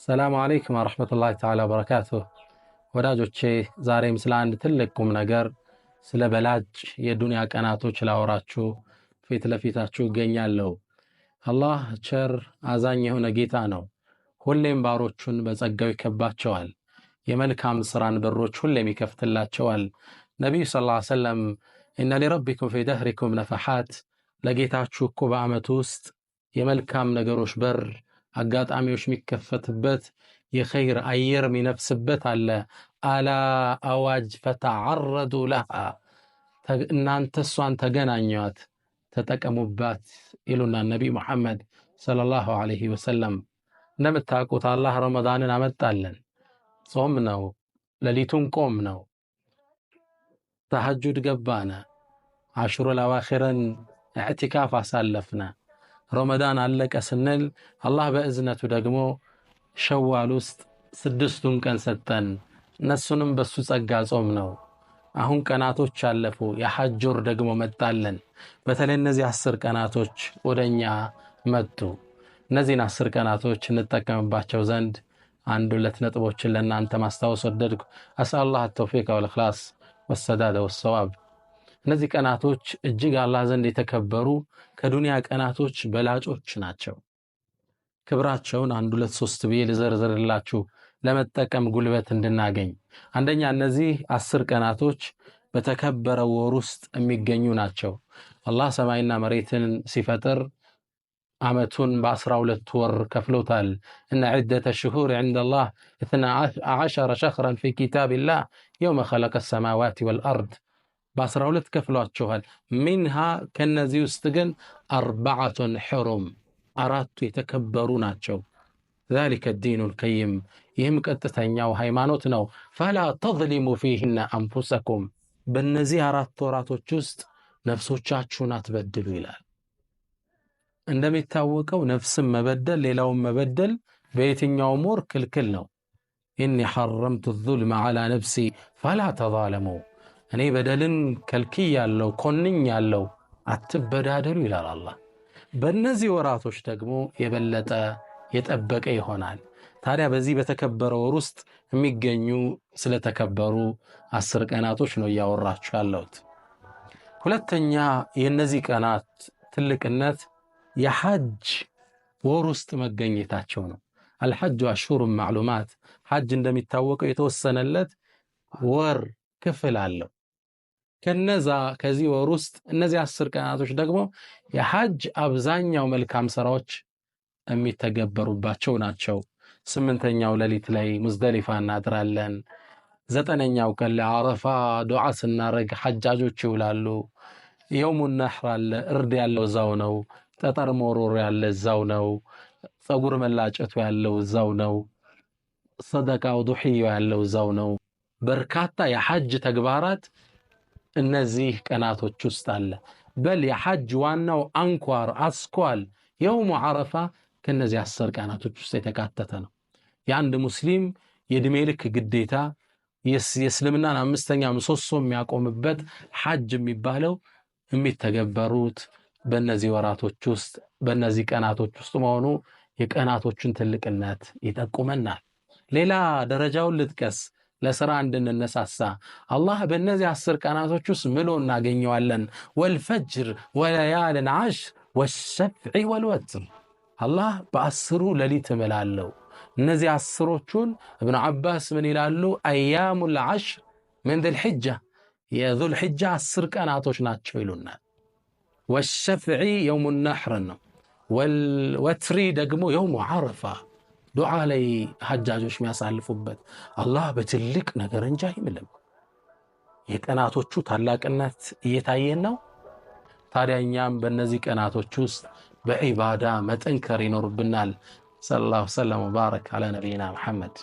ሰላሙ አለይኩም ወራህመቱላሂ ተዓላ ወበረካቱሁ። ወዳጆቼ ዛሬም ስለ አንድ ትልቅ ቁም ነገር ስለ በላጭ የዱንያ ቀናቶች ላወራችሁ ፊት ለፊታችሁ እገኛለሁ። አላህ ቸር አዛኝ የሆነ ጌታ ነው። ሁሌም ባሮቹን በጸጋው ይከባቸዋል። የመልካም ስራን በሮች ሁሌም ይከፍትላቸዋል። ነቢዩ ሰለላሁ ዐለይሂ ወሰለም ኢነ ሊረቢኩም ፊ ደህሪኩም ነፈሓት፣ ለጌታችሁ እኮ በዓመቱ ውስጥ የመልካም ነገሮች በር አጋጣሚዎች የሚከፈትበት የኸይር አየር የሚነፍስበት አለ። አላ አዋጅ ፈተዓረዱ ለሃ፣ እናንተ እሷን ተገናኟት ተጠቀሙባት ይሉና ነቢይ ሙሐመድ ሰለላሁ ዐለይሂ ወሰለም። እንደምታውቁት አላህ ረመዳንን አመጣለን። ጾም ነው፣ ሌሊቱን ቆም ነው፣ ተሐጁድ ገባነ፣ አሽሩል አዋኺርን ኢዕቲካፍ አሳለፍነ። ረመዳን አለቀ ስንል አላህ በእዝነቱ ደግሞ ሸዋል ውስጥ 6ቱን ቀን ሰጠን። እነሱንም በሱ ጸጋ ጾም ነው። አሁን ቀናቶች አለፉ፣ የሐጅ ወር ደግሞ መጣለን። በተለይ እነዚህ 10 ቀናቶች ወደኛ መጡ። እነዚህን 10 ቀናቶች እንጠቀምባቸው ዘንድ አንድ ሁለት ነጥቦችን ለእናንተ ማስታወስ ወደድኩ። አስአላህ ተውፊቅ ወልኢኽላስ ወሰዳደ ወሰዋብ። እነዚህ ቀናቶች እጅግ አላህ ዘንድ የተከበሩ ከዱንያ ቀናቶች በላጮች ናቸው። ክብራቸውን አንድ ሁለት ሶስት ብዬ ልዘርዝርላችሁ ለመጠቀም ጉልበት እንድናገኝ። አንደኛ እነዚህ 10 ቀናቶች በተከበረው ወር ውስጥ የሚገኙ ናቸው። አላህ ሰማይና መሬትን ሲፈጥር ዓመቱን በ12 ወር ከፍሎታል። እነ ዒደተ ሽሁር ዐንደላህ 12 ሸህረን ፊ ኪታቢላህ የውመ ኸለቀ ሰማዋት ወልአርድ፣ በ12 ከፍሏቸዋል። ሚንሃ ከነዚህ ውስጥ ግን 4 ሑሩም፣ 4ቱ የተከበሩ ናቸው። ዛሊከ ዲኑል ቀይም፣ ይህም ቀጥተኛው ሃይማኖት ነው። ፈላ ተዝሊሙ ፊህነ አንፉሰኩም፣ በእነዚህ 4 ወራቶች ውስጥ ነፍሶቻችሁን አትበድሉ ይላል። እንደሚታወቀው ነፍስን መበደል ሌላውን መበደል በየትኛውም ወር ክልክል ነው። ኢኒ ሐረምቱ ዙልመ ዐላ ነፍሲ ፈላ ተዛለሙ፣ እኔ በደልን ከልክያለሁ ኮንኛለሁ፣ አትበዳደሉ ይላል አላህ። በእነዚህ ወራቶች ደግሞ የበለጠ የጠበቀ ይሆናል። ታዲያ በዚህ በተከበረ ወር ውስጥ የሚገኙ ስለተከበሩ 10 ቀናቶች ነው እያወራችሁ ያለሁት። ሁለተኛ የእነዚህ ቀናት ትልቅነት የሐጅ ወር ውስጥ መገኘታቸው ነው። አልሐጁ አሽሁሩን ማዕሉማት፣ ሐጅ እንደሚታወቀው የተወሰነለት ወር ክፍል አለው። ከዚህ ወር ውስጥ እነዚህ 10 ቀናቶች ደግሞ የሐጅ አብዛኛው መልካም ስራዎች የሚተገበሩባቸው ናቸው። 8ኛው ሌሊት ላይ ሙዝደሊፋ እናድራለን። 9ኛው ቀን ላይ አረፋ ዱዓ ስናረግ ሐጃጆች ይውላሉ። የውሙን ነህር አለ፣ እርድ ያለው እዛው ነው። ጠጠር መወርወር ያለ እዛው ነው። ፀጉር መላጨቱ ያለው እዛው ነው። ሰደቃው ዱሕያው ያለው እዛው ነው። በርካታ የሐጅ ተግባራት እነዚህ ቀናቶች ውስጥ አለ። በል የሐጅ ዋናው አንኳር አስኳል የውሙ ዓረፋ ከነዚህ 10 ቀናቶች ውስጥ የተካተተ ነው። የአንድ ሙስሊም የዕድሜ ልክ ግዴታ የእስልምናን 5ኛ ምሰሶ የሚያቆምበት ሐጅ የሚባለው የሚተገበሩት በእነዚህ ወራቶች ውስጥ በእነዚህ ቀናቶች ውስጥ መሆኑ የቀናቶችን ትልቅነት ይጠቁመናል። ሌላ ደረጃውን ልጥቀስ ለሥራ እንድንነሳሳ። አላህ በእነዚህ 10 ቀናቶች ውስጥ ምሎ እናገኘዋለን። ወልፈጅር ወለያልን ዓሽር ወሸፍዒ ወልወትር፣ አላህ በ10ሩ ሌሊት እምላለሁ። እነዚህ 10ሮቹን እብኑ ዓባስ ምን ይላሉ? አያሙል ዓሽር ምን ዙልሒጃ፣ የዙልሒጃ 10 ቀናቶች ናቸው ይሉናል። ወሸፍዒ የውሙ ነሕር ነው። ወልወትሪ ደግሞ የውሙ ዓረፋ ዱዓ ላይ ሐጃጆች የሚያሳልፉበት። አላህ በትልቅ ነገር እንጂ አይምልም። የቀናቶቹ ታላቅነት እየታየን ነው። ታዲያ እኛም በእነዚህ ቀናቶች ውስጥ በዒባዳ መጠንከር ይኖርብናል። ሰለላሁ ዐለይሂ ወሰለም ወባረከ ዐላ ነቢይና ሙሐመድ።